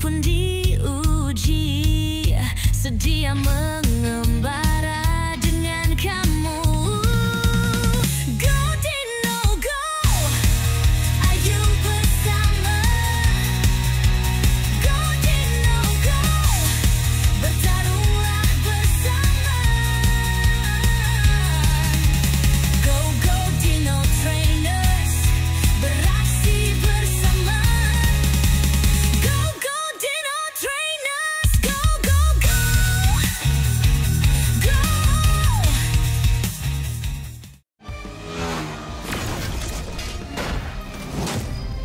pun diuji, sedia mengembara dengan kamu. Go Dino go, ayo bersama. Go Dino go, bertarunglah bersama. Go go Dino Trainers, beraksi bersama. Go go Dino Trainers, go go go, go.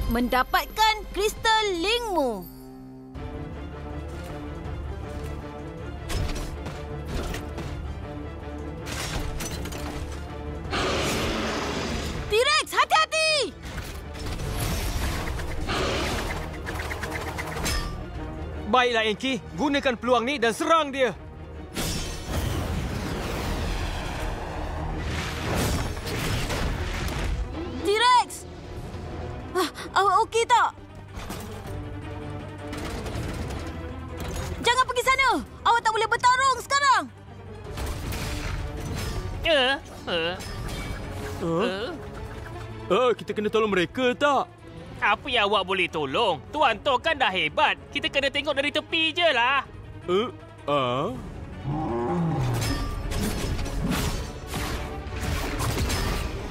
Mendapatkan kristal Lingmu. T-Rex, hati-hati! Baiklah, Enki. Gunakan peluang ni dan serang dia. T-Rex! Okey tak? Jangan pergi sana! Awak tak boleh bertarung sekarang! Kita kena tolong mereka tak? Apa yang awak boleh tolong? Tuan Tok kan dah hebat. Kita kena tengok dari tepi je lah.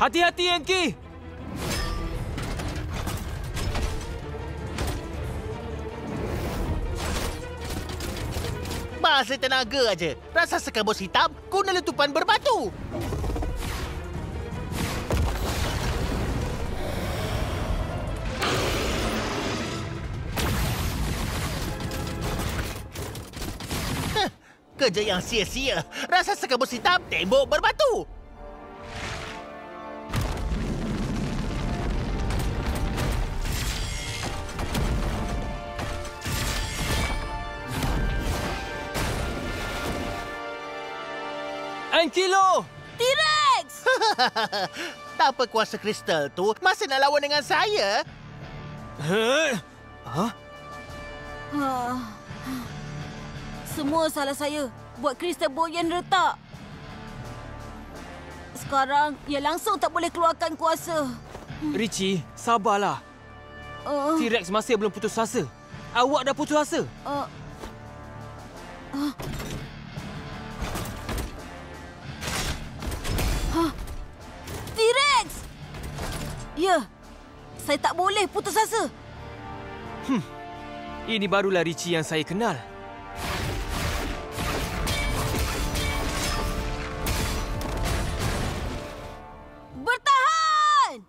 Hati-hati, Enki. Bahasa tenaga aja. Rasa sekabus hitam, guna letupan berbatu. Kerja yang sia-sia. Rasa sekabus hitam, tembok berbatu. Ankilo! T-Rex! Tanpa kuasa kristal tu, masih nak lawan dengan saya? Semua salah saya. Buat kristal Boyan retak. Sekarang, ia langsung tak boleh keluarkan kuasa. Richie, sabarlah. T-Rex masih belum putus asa. Awak dah putus asa? T-Rex! Ya, saya tak boleh putus asa. Ini barulah Richie yang saya kenal. Bertahan!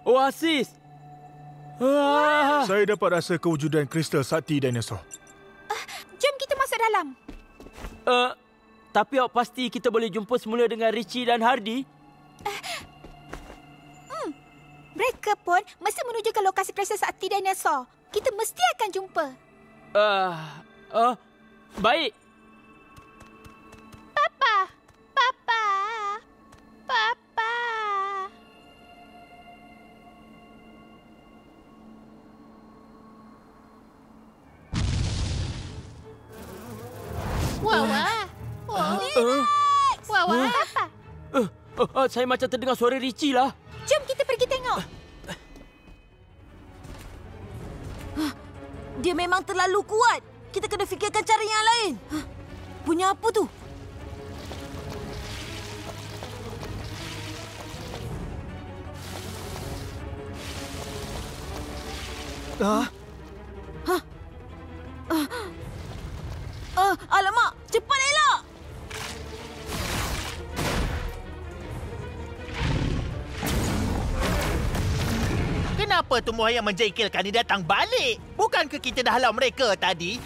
Oasis! Saya dapat rasa kewujudan kristal sakti dinosaur. Jom kita masuk dalam. Tapi awak pasti kita boleh jumpa semula dengan Richie dan Hardy? Mereka pun mesti menuju ke lokasi kristal sakti dinosaur. Kita mesti akan jumpa. Baik. Papa. Papa. Saya macam terdengar suara Richie lah. Jom kita pergi tengok. Dia memang terlalu kuat. Kita kena fikirkan cara yang lain. Punya apa tu? Alamak, cepat elak! Kenapa tumbuhan yang menjengkelkan ni datang balik? Bukankah kita dah halau mereka tadi?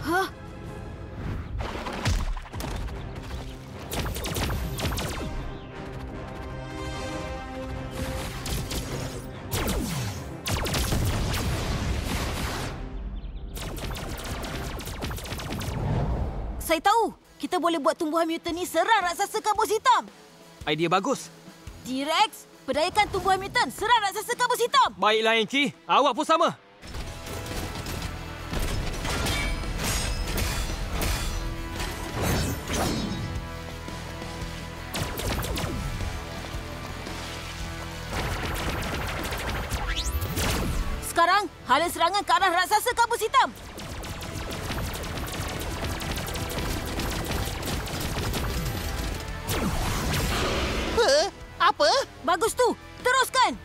Hah? Saya tahu. Kita boleh buat tumbuhan mutant ni serang raksasa kabus hitam. Idea bagus. T-Rex, perdayakan tumbuhan mutant serang raksasa kabus hitam. Baiklah, Enki. Awak pun sama. Sekarang, hala serangan ke arah raksasa kabus hitam. Apa? Bagus tu. Teruskan.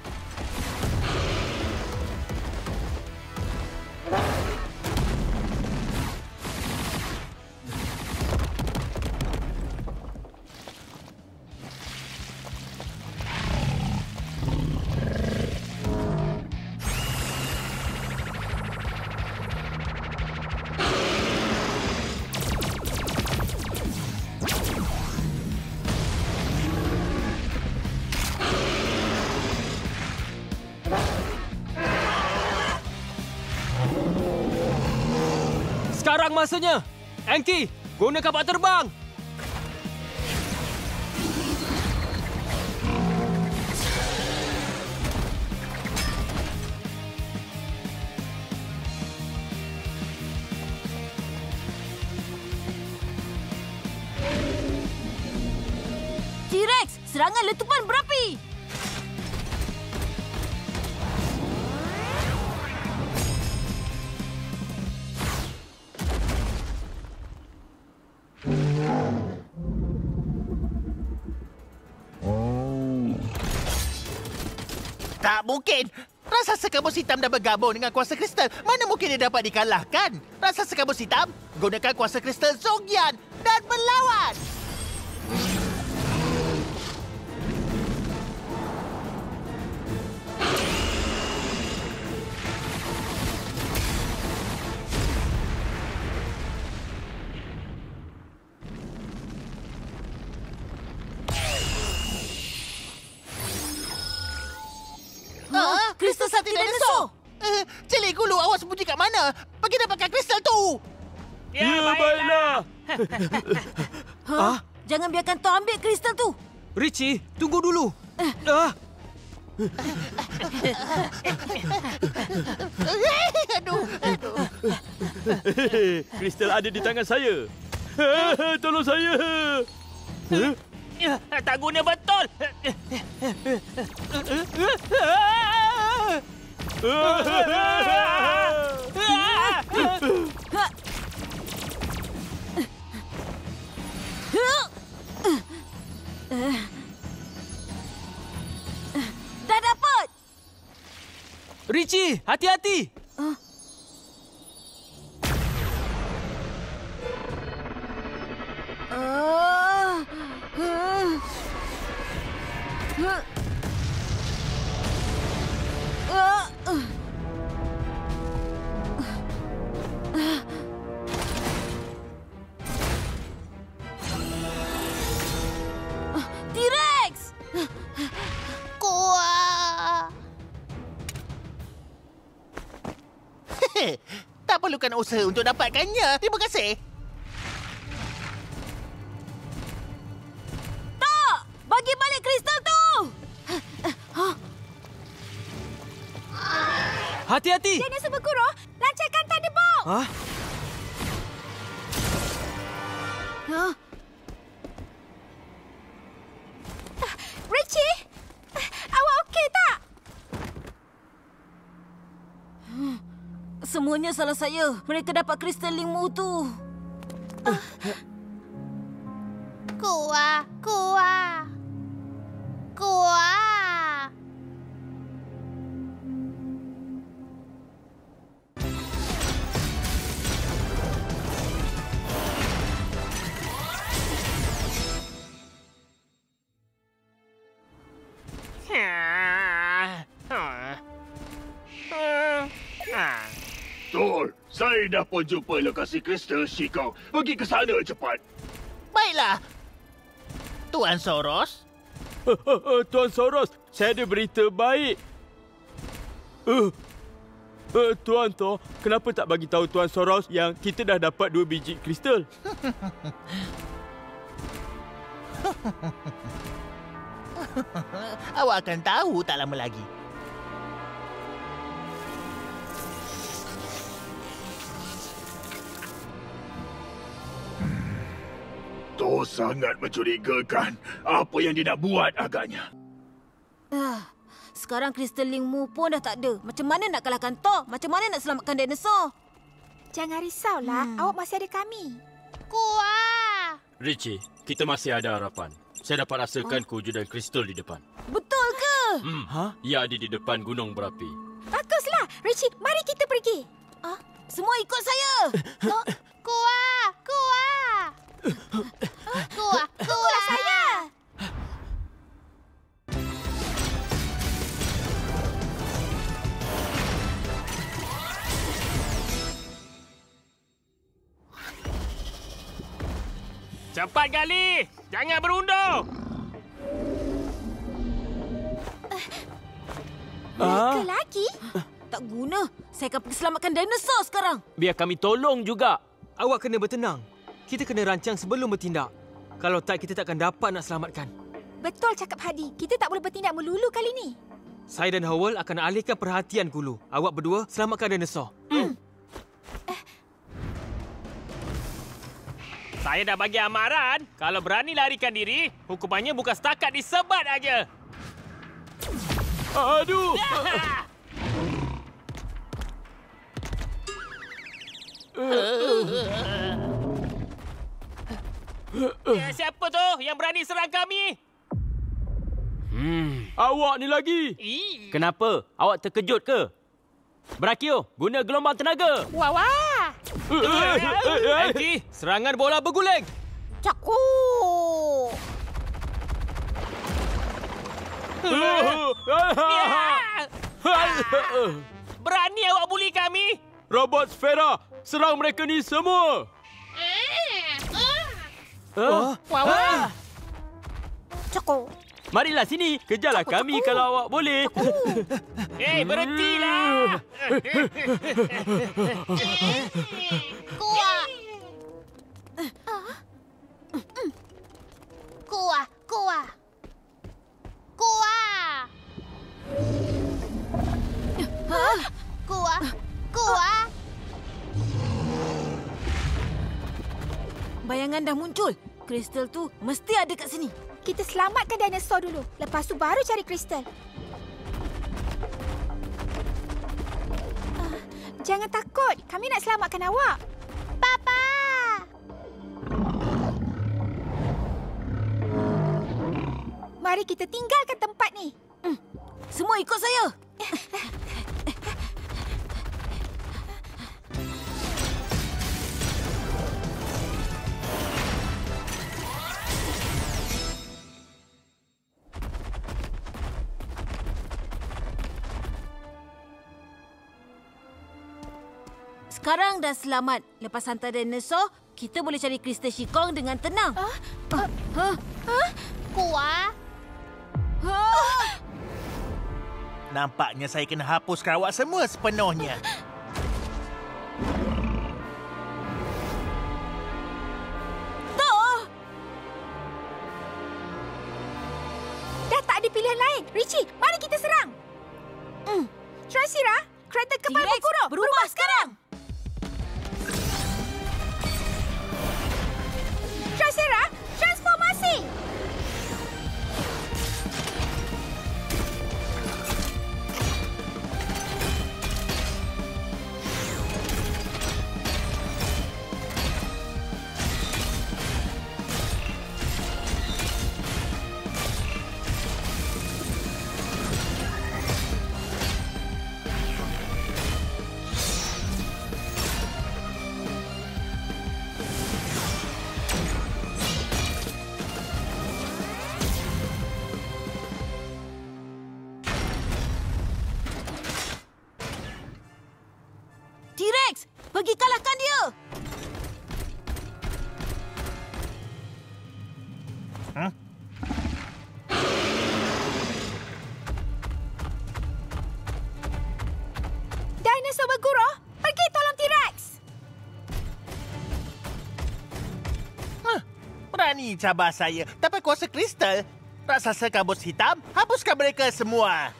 Sekarang masanya. Enki, guna kapal terbang. T-Rex, serangan letupan berapi. Tak mungkin. Raksasa kabus hitam dah bergabung dengan kuasa kristal. Mana mungkin dia dapat dikalahkan? Raksasa kabus hitam, gunakan kuasa kristal Zongyan dan melawan. Kristal sakti dinosaur. Celik Gulu, awak sembunyi kat mana? Pergi dapatkan kristal tu. Ya, baiklah. Jangan biarkan Thor ambil kristal tu. Richie, tunggu dulu. Aduh. Kristal ada di tangan saya. Tolong saya. Tak guna betul. Dah dapat. Richie, hati-hati. T-Rex! Kuat. Tak perlukan usaha untuk dapatkannya. Terima kasih. Tak! Bagi balik kristal tu! Hati-hati. Dinosaur berguru, lancarkan Thunderbolt. Hah? Richie, awak okey tak? Semuanya salah saya. Mereka dapat kristal limu tu. Kuah, kuah. Kuah. Saya dah pun jumpa lokasi kristal Shikong. Pergi ke sana cepat. Baiklah. Tuan Soros. Tuan Soros, saya ada berita baik. Tuan Thor, kenapa tak bagi tahu Tuan Soros yang kita dah dapat 2 biji kristal? Awak akan tahu tak lama lagi. Thor sangat mencurigakan. Apa yang dia nak buat agaknya? Sekarang kristal Lingmu pun dah tak ada. Macam mana nak kalahkan Thor? Macam mana nak selamatkan dinosaur? Jangan risaulah, awak masih ada kami. Kuah. Richie, kita masih ada harapan. Saya dapat rasakan kewujudan kristal di depan. Betul ke? Ia ada di depan gunung berapi. Baguslah. Richie, mari kita pergi. Semua ikut saya. Kuah. Kuah. Kuah. Kuah. Saya. Cepat gali! Jangan berundur! Mereka lagi? Tak guna. Saya akan pergi selamatkan dinosaur sekarang. Biar kami tolong juga. Awak kena bertenang. Kita kena rancang sebelum bertindak. Kalau tak, kita takkan dapat nak selamatkan. Betul cakap Hadi. Kita tak boleh bertindak melulu kali ni. Saya dan Howell akan alihkan perhatian Kulu. Awak berdua selamatkan dinosaur. Saya dah bagi amaran. Kalau berani larikan diri, hukumannya bukan setakat disebat aja. Aduh! Siapa tu yang berani serang kami? Awak ni lagi! Kenapa? Awak terkejut ke? Brakio, guna gelombang tenaga. Wah, wah. Elki, serangan bola berguling. Cakuk. Berani awak buli kami? Robot Sfera, serang mereka ni semua! Wah, wah. Cakuk. Marilah sini, kejarlah kami kalau awak boleh. Berhentilah! Kuah. Kuah. Kuah. Kuah. Kuah. Kuah. Bayangan dah muncul. Kristal tu mesti ada kat sini. Kita selamatkan dinosaur dulu. Lepas tu baru cari kristal. Jangan takut. Kami nak selamatkan awak. Papa. Mari kita tinggalkan tempat ni. Semua ikut saya. Sekarang dah selamat. Lepas hantar dinosaur, kita boleh cari kristal Shikong dengan tenang. Kuah. Nampaknya saya kena hapuskan awak semua sepenuhnya. Dah tak ada pilihan lain. Richie, mari kita serang. Trasira, kereta kepala T-Rex, berkurung. berubah sekarang. Trasira, transformasi. T-Rex, Pergi kalahkan dia! Dinosaur berguru, pergi tolong T-Rex. Berani cabar saya. Dapat kuasa kristal. Raksasa kabus hitam, hapuskan mereka semua.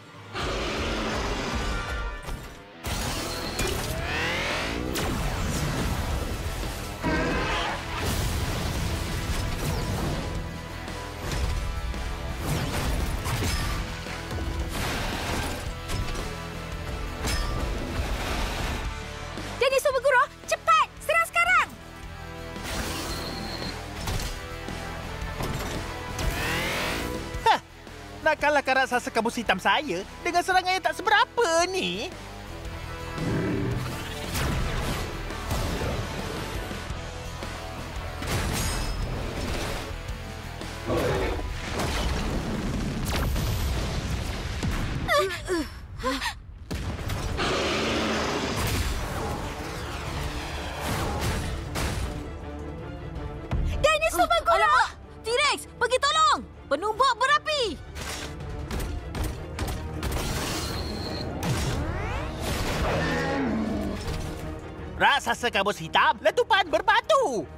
Dinosaur berguru, cepat! Serang sekarang! Nak kalahkan raksasa kabus hitam saya dengan serangan yang tak seberapa ni? Dinosaur berguru! Alamak! T-Rex, pergi tolong! Penumbuk berapi! Raksasa kabus hitam, letupan berbatu.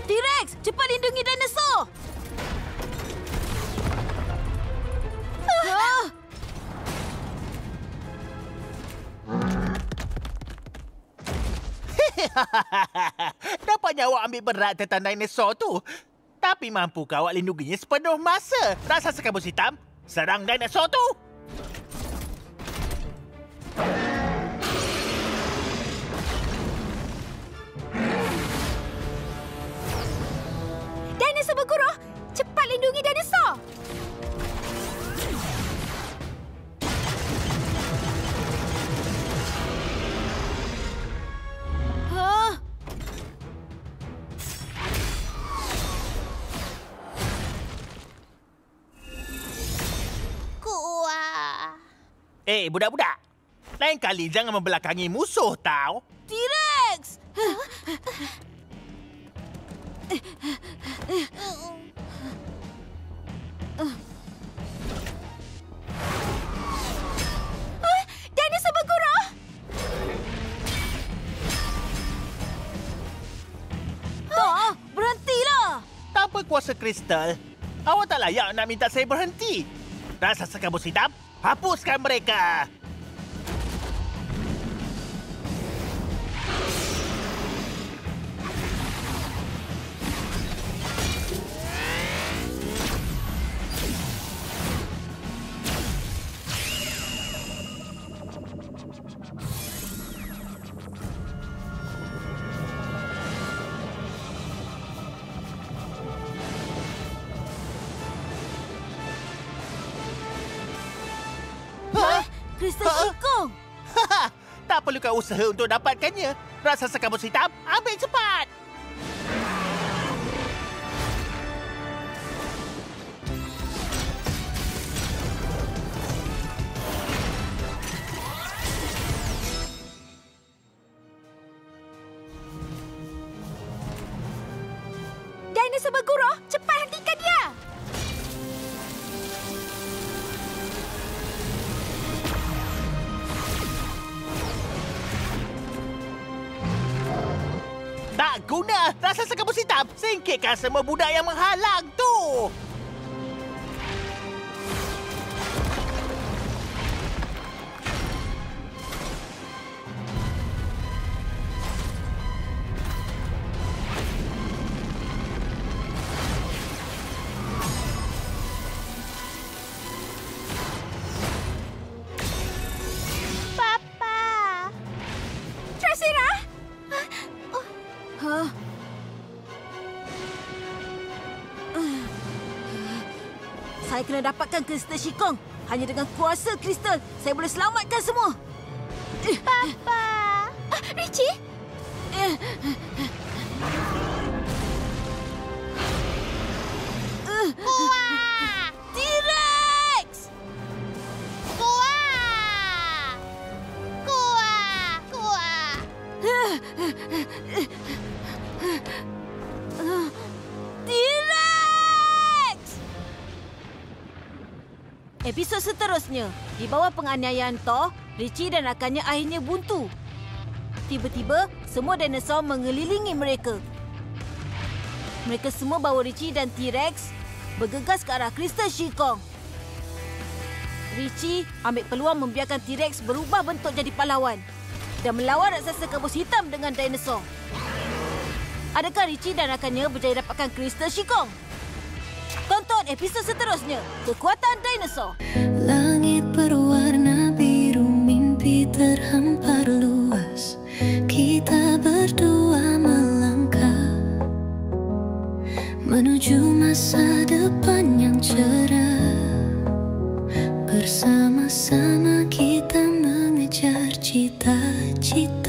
T-Rex, cepat lindungi dinosaur! Dapatnya awak ambil berat tentang dinosaur tu. Tapi mampukah awak lindunginya sepenuh masa? Raksasa kabus hitam, serang dinosaur tu. Dinosaur berguru, cepat lindungi dinosaur! Budak-budak. Lain kali jangan membelakangi musuh, tau. T-Rex! Dinosaur berguru! Berhentilah! Tanpa kuasa kristal, awak tak layak nak minta saya berhenti. Raksasa kabus hitam, hapuskan mereka. Kristal Qigong! Tak perlukan usaha untuk dapatkannya. Raksasa kabus hitam, ambil cepat! Dinosaur berguru, cepat hentikan dia! Tak guna! Raksasa kabus hitam, singkirkan semua budak yang menghalang tu! Papa. Trasira! Saya kena dapatkan kristal Shikong. Hanya dengan kuasa kristal, saya boleh selamatkan semua. Papa. Richie? Kuah. T-Rex! Kuah. Kuah. Kuah. T-Rex! Episod seterusnya, di bawah penganiayaan Thor, Richie dan rakannya akhirnya buntu. Tiba-tiba, semua dinosaur mengelilingi mereka. Mereka semua bawa Richie dan T-Rex bergegas ke arah kristal Shikong. Richie ambil peluang membiarkan T-Rex berubah bentuk jadi pahlawan dan melawan raksasa kabus hitam dengan dinosaur. Adakah Richie dan rakannya berjaya dapatkan kristal Shikong? Tonton episod seterusnya, Kekuatan Dinosaur. Langit berwarna biru, mimpi terhampar luas. Kita berdua melangkah menuju masa depan yang cerah. Bersama-sama kita mengejar cita-cita.